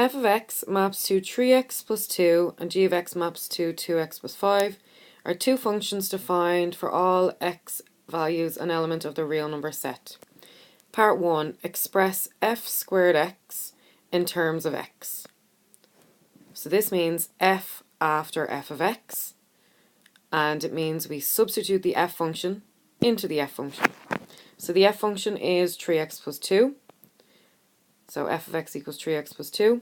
f of x maps to 3x plus 2 and g of x maps to 2x plus 5 are two functions defined for all x values an element of the real number set. Part 1. Express f squared x in terms of x. So this means f after f of x, and it means we substitute the f function into the f function. So the f function is 3x plus 2. So f of x equals 3x plus 2.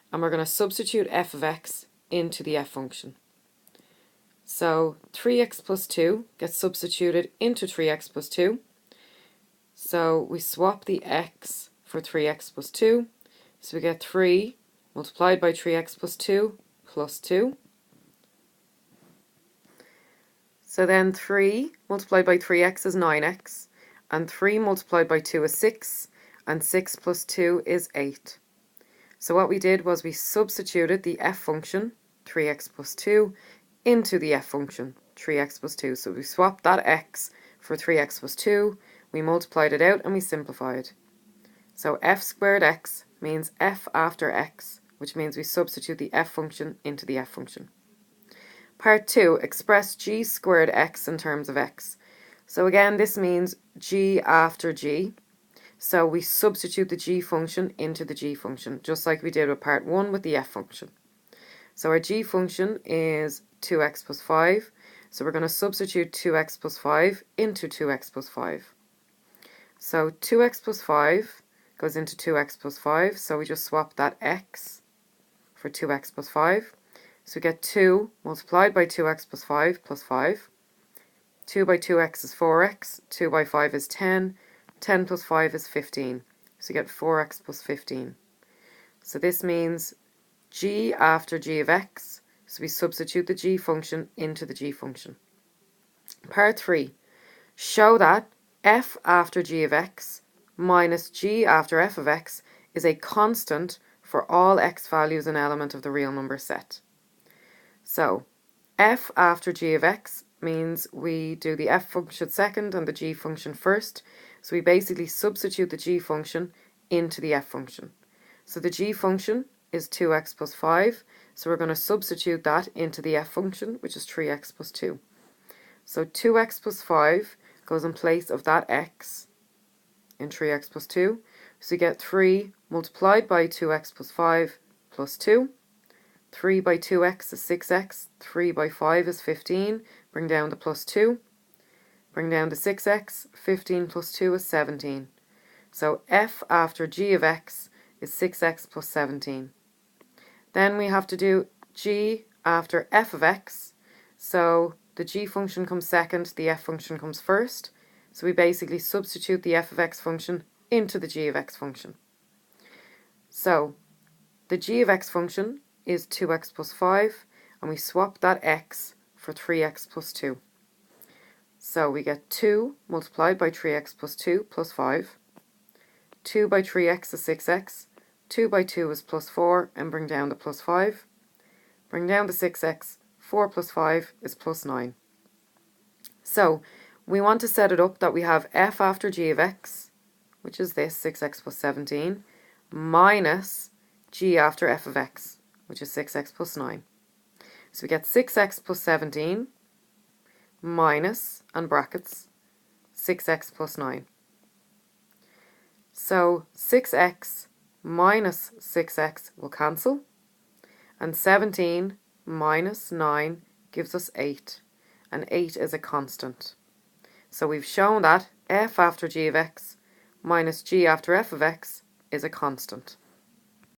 And we're going to substitute f of x into the f function. So 3x plus 2 gets substituted into 3x plus 2. So we swap the x for 3x plus 2. So we get 3 multiplied by 3x plus 2 plus 2. So then 3 multiplied by 3x is 9x. And 3 multiplied by 2 is 6. And 6 plus 2 is 8. So what we did was we substituted the f function, 3x plus 2, into the f function, 3x plus 2. So we swapped that x for 3x plus 2, we multiplied it out and we simplified. So f squared x means f after x, which means we substitute the f function into the f function. Part 2, express g squared x in terms of x. So again, this means g after g. So we substitute the g function into the g function, just like we did with part 1 with the f function. So our g function is 2x plus 5. So we're going to substitute 2x plus 5 into 2x plus 5. So 2x plus 5 goes into 2x plus 5. So we just swap that x for 2x plus 5. So we get 2 multiplied by 2x plus 5 plus 5. 2 by 2x is 4x. 2 by 5 is 10. 10 plus 5 is 15. So you get 4x plus 15. So this means g after g of x. So we substitute the g function into the g function. Part 3. Show that f after g of x minus g after f of x is a constant for all x values an element of the real number set. So f after g of x means we do the f function second and the g function first. So we basically substitute the g function into the f function. So the g function is 2x plus 5. So we're going to substitute that into the f function, which is 3x plus 2. So 2x plus 5 goes in place of that x in 3x plus 2. So you get 3 multiplied by 2x plus 5 plus 2. 3 by 2x is 6x. 3 by 5 is 15. Bring down the plus 2. Bring down the 6x. 15 plus 2 is 17. So f after g of x is 6x plus 17. Then we have to do g after f of x. So the g function comes second, the f function comes first. So we basically substitute the f of x function into the g of x function. So the g of x function is 2x plus 5, and we swap that x for 3x plus 2. So we get 2 multiplied by 3x plus 2 plus 5. 2 by 3x is 6x. 2 by 2 is plus 4, and bring down the plus 5. Bring down the 6x. 4 plus 5 is plus 9. So we want to set it up that we have f after g of x, which is this, 6x plus 17, minus g after f of x, which is 6x plus 9. So we get 6x plus 17 minus, and brackets, 6x plus 9. So 6x minus 6x will cancel, and 17 minus 9 gives us 8, and 8 is a constant. So we've shown that f after g of x minus g after f of x is a constant.